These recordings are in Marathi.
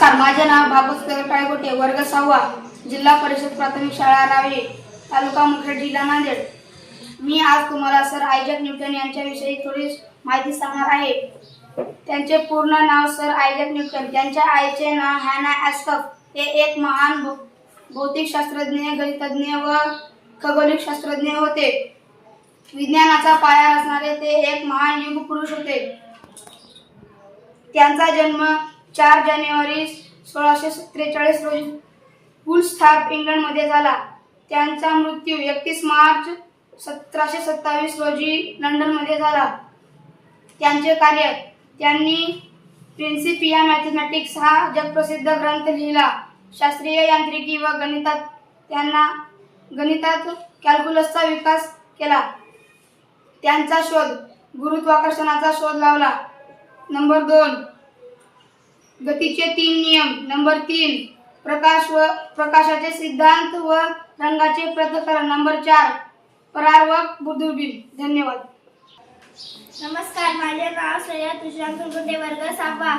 माझे नाव भागवत काळेगोटे, वर्ग 6वा, जिल्हा परिषद प्राथमिक शाळा रावे, तालुका मुखेड, जिल्हा नांदेड. मी आज तुम्हाला सर आयझॅक न्यूटन यांच्याविषयी थोडी माहिती सांगणार आहे. त्यांचे पूर्ण नाव सर आयझॅक न्यूटन. त्यांच्या आईचे नाव हॅना ॲस्कफ. ते एक महान भौतिकशास्त्रज्ञ, गणितज्ञ व खगोलिक शास्त्रज्ञ होते. विज्ञानाचा पाया रचणारे ते एक महान युगपुरुष होते. त्यांचा जन्म 4 जानेवारी 1643 रोजी वुल्स्टार्प, इंग्लंडमध्ये झाला. त्यांचा मृत्यू 31 मार्च 1727 रोजी लंडनमध्ये झाला. त्यांचे कार्य: त्यांनी प्रिन्सिपिया मॅथेमॅटिक्स हा जगप्रसिद्ध ग्रंथ लिहिला. शास्त्रीय यांत्रिकी व गणितात कॅल्क्युलसचा विकास केला. त्यांचा शोध: गुरुत्वाकर्षणाचा शोध लावला. नंबर 2, गतीचे 3 नियम. नंबर 3, प्रकाशाचे सिद्धांत व रंगाचे पृथक्करण. नंबर 4, परावर्तक दुर्बीण. धन्यवाद. नमस्कार, माझे नाव श्रेया तुषार कुलकर्णी, वर्ग 6वा,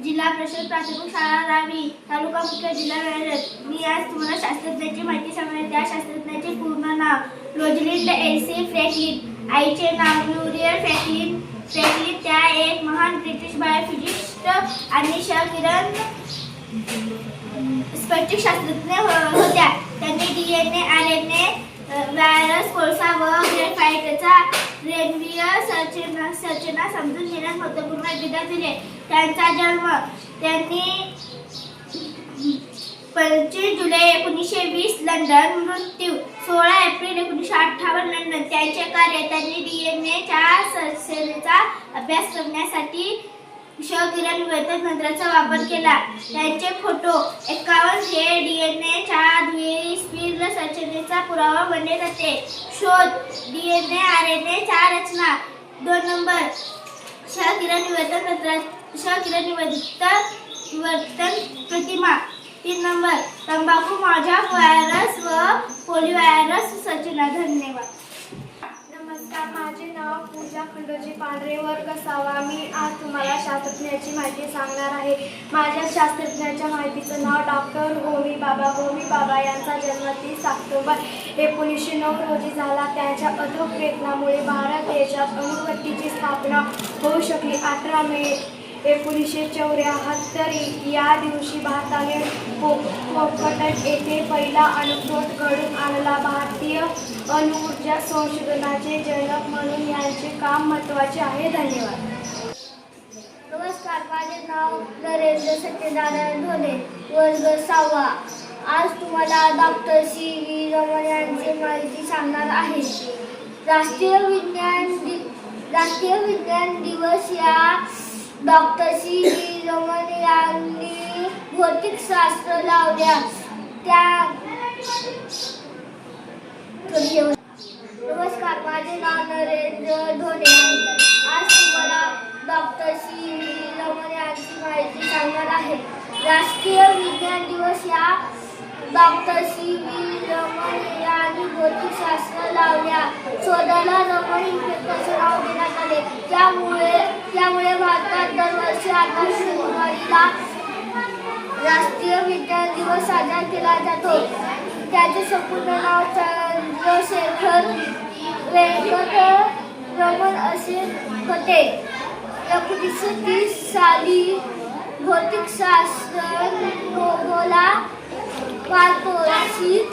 जिल्हा परिषद प्राथमिक शाळा रावी, तालुका मुखेड, जिल्हा नांदेड. मी आज तुम्हाला शास्त्रज्ञाची माहिती सांगणार. त्या शास्त्रज्ञाचे पूर्ण नाव रोजलिंड एल्सी फ्रँकलिन. आईचे नाव म्युरियल फ्रँकलिन. त्या एक महान ब्रिटिश बायोफिजिस्ट आणि क्षकिरण स्फटिक शास्त्रज्ञ होत्या. त्यांनी DNA, RNA, व्हायरस, कोळसा व ग्रेफाइटचा रेखीय संरचना समजून घेण्यास महत्त्वपूर्ण योगदान दिले. त्यांचा जन्म: त्यांनी 25 जुलै 1920 लंडन. मृत्यू: 16 एप्रिल 1958 लंडन. त्यांचे कार्य: त्यांनी DNA च्या संरचनेचा अभ्यास करण्यासाठी क्षकिरण विवर्तन तंत्राचा वापर केला. त्यांचे फोटो: 51 हे DNA च्या द्विस्थिर संरचनेचा पुरावा मानले जाते. शोध: DNA, RNA च्या रचना. 2 नंबर, क्षकिरण विवर्तन प्रतिमा. 3 नंबर, तंबाखू माझ्या व्हायरस व पोलिओव्हायरस संरचना. धन्यवाद. नमस्कार, माझे नाव पूजा खंडोजी पांढरे, वर्ग 6वा. मी आज तुम्हाला शास्त्रज्ञाची माहिती सांगणार आहे. माझ्या शास्त्रज्ञाच्या माहितीचं नाव डॉक्टर होमी बाबा यांचा जन्म 30 ऑक्टोबर 1909 रोजी झाला. त्यांच्या अथक प्रयत्नामुळे भारत देशात अणुभट्टीची स्थापना होऊ शकली. 18 मे 1974 या दिवशी भारताने पोखरण येथे पहिला अणुस्फोट घडवून आणला. भारतीय अणुऊर्जा संशोधनाचे जनक म्हणून यांचे काम महत्त्वाचे आहे. धन्यवाद. नमस्कार, माझे नाव नरेंद्र सत्यनारायण ढोले, वर्ग 6वा. आज तुम्हाला डॉक्टर C.V. रमण यांची माहिती सांगणार आहे. राष्ट्रीय विज्ञान दिवस या डॉक्टर C.V. रमण यांनी भौतिकशास्त्र लावल्या. नमस्कार, माझे नाव नरेंद्र ढोले. आज तुम्हाला डॉक्टर C.V. रमण यांची माहिती सांगणार आहे. राष्ट्रीय विज्ञान दिवस या डॉक्टर C.V. रमण यांनी भौतिकशास्त्र लावल्या. शोधाला रमण इफेक्टचे नाव देण्यात आले. त्यामुळे भारतात दरवर्षी 28 फेब्रुवारीला राष्ट्रीय विज्ञान दिवस साजरा केला जातो. त्याचे संपूर्ण नाव चंद्रशेखर वेंकट रमण असे होते. 1930 साली भौतिकशास्त्र नोबेल पारितोषिक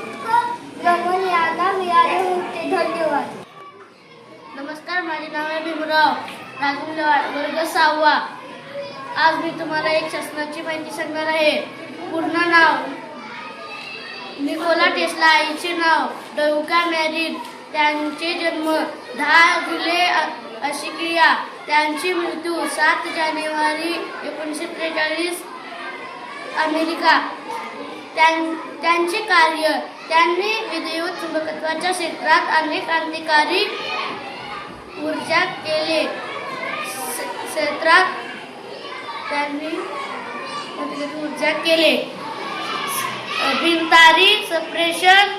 रमण यांना मिळाले होते. धन्यवाद. नमस्कार, माझे नाव आहे भीमराव राजूलवाड, वर्ग 6वा. आज मी तुम्हाला एक शास्त्राची माहिती सांगणार आहे. पूर्ण नाव निकोला टेस्ला. आईचे नाव डौका मॅरिन. त्यांचे जन्म 10 जुलै अशिकिया. त्यांची मृत्यू 7 जानेवारी 1943 अमेरिका. त्यांचे कार्य: त्यांनी विद्युत चुंबकत्वाच्या क्षेत्रात अनेक क्रांतिकारी ऊर्जा केले. भिन्नतारी संप्रेषण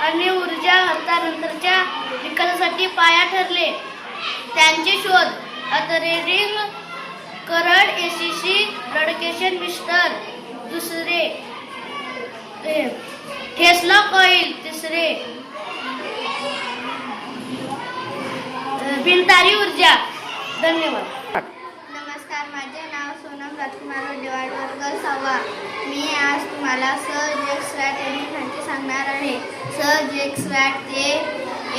आणि ऊर्जा हस्तांतरणाच्या विकासासाठी पाया ठरले. त्यांचे शोध: alternating current, ACC, broadcasting system. दुसरे टेस्ला कॉईल, तिसरे बिनतारी ऊर्जा. धन्यवाद. नमस्कार, माझे नाव सोनम राजकुमार वडेवाड, वर्ग 6वा. मी आज तुम्हाला सर जेक्स वॅट यांची माहिती सांगणार आहे. सर जेक्स वॅट ते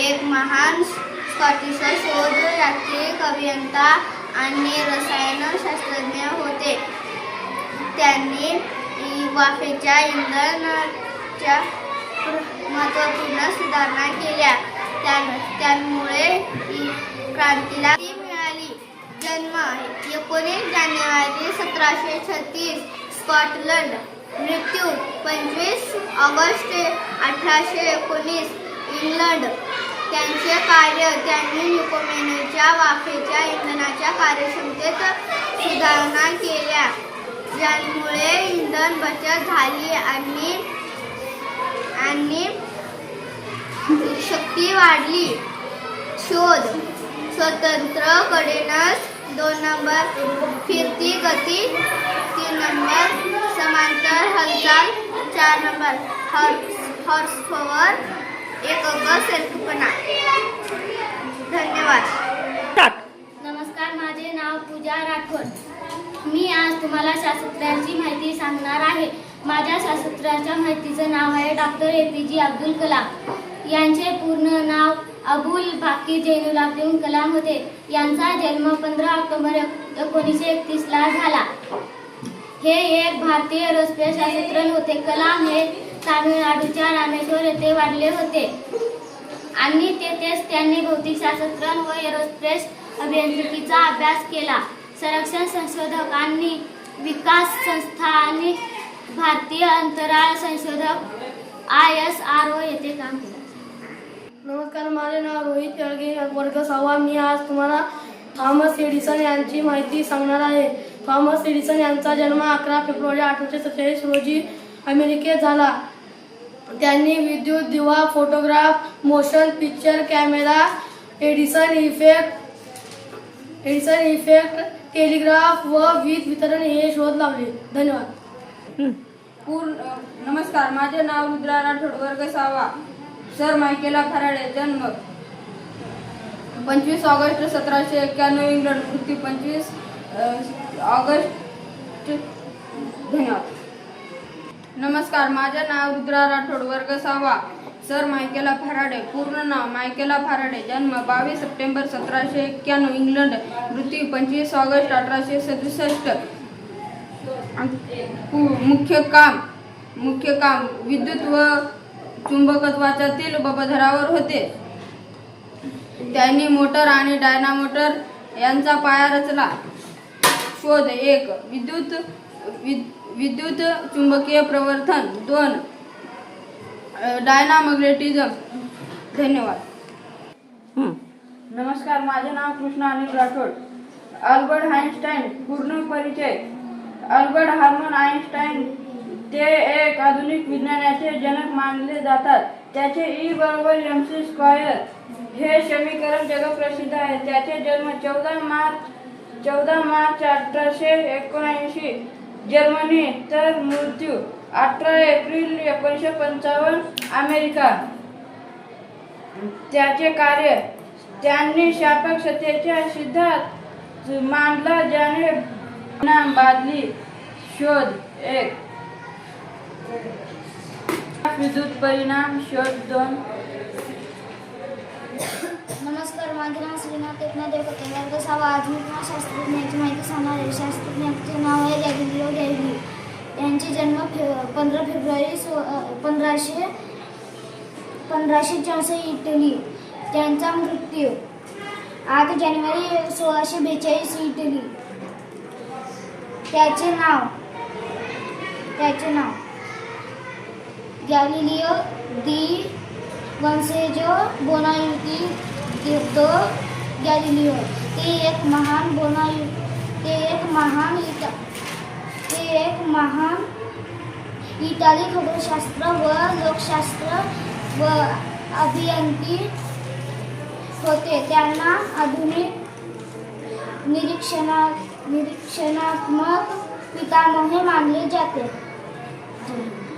एक महान स्कॉटिश शोधयात्री, अभियंता आणि रसायनशास्त्रज्ञ होते. त्यांनी वाफेच्या इंधनाच्या महत्त्वपूर्ण सुधारणा केल्या. त्यामुळे क्रांतीला मिळाली. जन्म 19 जानेवारी 1736 स्कॉटलंड. मृत्यू 25 ऑगस्ट 1819 इंग्लंड. त्यांचे कार्य, त्यांनी न्यूकोमेनच्या वाफेच्या इंधनाच्या कार्यक्षमतेत सुधारणा केल्या, ज्यामुळे इंधन बचत झाली आणि शक्ती वाढली. शोध: स्वतंत्र कडेनस 2 नंबर, फिरती गती 3 नंबर, समांतर हालचाल 4 नंबर, हॉर्सपॉवर एकक सेल्फपणा. धन्यवाद. नमस्कार, माझे नाव पूजा राठोड. मी आज तुम्हाला शास्त्रज्ञांची माहिती सांगणार आहे. माझ्या शास्त्रज्ञाच्या माहितीचं नाव आहे डॉक्टर APJ अब्दुल कलाम. यांचे पूर्ण नाव अबुल बाकी जैनुल अब्दुल कलाम होते. यांचा जन्म 15 ऑक्टोबर 1931 ला झाला. हे एक भारतीय एरोस्पेस शास्त्रज्ञ होते. कलाम हे तामिळनाडूच्या रामेश्वर येथे वाढले होते आणि तेथेच त्यांनी भौतिकशास्त्र व एरोस्पेस अभियांत्रिकीचा अभ्यास केला. संरक्षण संशोधक आणि विकास संस्था आणि भारतीय अंतराळ संशोधक ISRO येथे काम केले. नमस्कार, माझे नाव रोहित येळगे, वर्ग 6वा. मी आज तुम्हाला थॉमस एडिसन यांची माहिती सांगणार आहे. थॉमस एडिसन यांचा जन्म 11 फेब्रुवारी 1847 रोजी अमेरिकेत झाला. त्यांनी विद्युत दिवा, photograph, motion picture camera, Edison effect, telegraph व वीज वितरण हे शोध लावले. धन्यवाद. नमस्कार, माझे नाव रुद्रा राठोड, वर्ग 6वा. सर मायकेला फॅराडे, जन्म 25 ऑगस्ट 1791 इंग्लंड. मृत्यू 25 ऑगस्ट. धन्यवाद. नमस्कार, माझे नाव रुद्रा राठोड, वर्ग 6वा. सर मायकेला फॅराडे, पूर्ण नाव मायकेला फॅराडे, जन्म 22 सप्टेंबर 1791 इंग्लंड. मृत्यू 25 ऑगस्ट 1867. मुख्य काम विद्युत व चुंबकत्वाच्यातील बबधरावर होते. त्यांनी मोटर आणि डायनामोटर यांचा पाया रचला. शोध: 1 विद्युत चुंबकीय प्रवर्तन, 2 डायनामॅग्नेटिझम. धन्यवाद. नमस्कार, माझे नाव कृष्णा अनिल राठोड. अल्बर्ट आइन्स्टाईन, पूर्ण परिचय. अल्बर्ट हार्मन आइन्स्टाईन ते एक आधुनिक विज्ञानाचे जनक मानले जातात. त्याचे E = mc² हे समीकरण जगप्रसिद्ध आहे. त्याचे जन्म 14 मार्च 1879 जर्मनी, तर मृत्यू 18 एप्रिल 1955 अमेरिका. त्याचे कार्य: त्यांनी सापेक्षतेचा सिद्धांत मांडला, ज्याने परिणाम बदलली. शोध: 1 विद्युत परिणाम. शोध: 2 नमस्कार, माझे नाव श्रीनाथ एकनाथ देवकते, वर्ग 6वा. आज मी तुम्हाला शास्त्रज्ञांची माहिती सांगणार आहे. शास्त्रज्ञाचे नाव आहे गॅलिलिओ गॅलिली. यांचे जन्म 15 फेब्रुवारी 1564 इटली. त्यांचा मृत्यू 8 जानेवारी 1642 इटली. त्याचे नाव गॅलिलिओ दी वन्सेजो बोनायुती दो गॅलिलिओ. ते एक महान इटाली खगोलशास्त्र व लोकशास्त्र व अभियंती होते. त्यांना आधुनिक निरीक्षणात्मक पितामह मानले जाते. आहे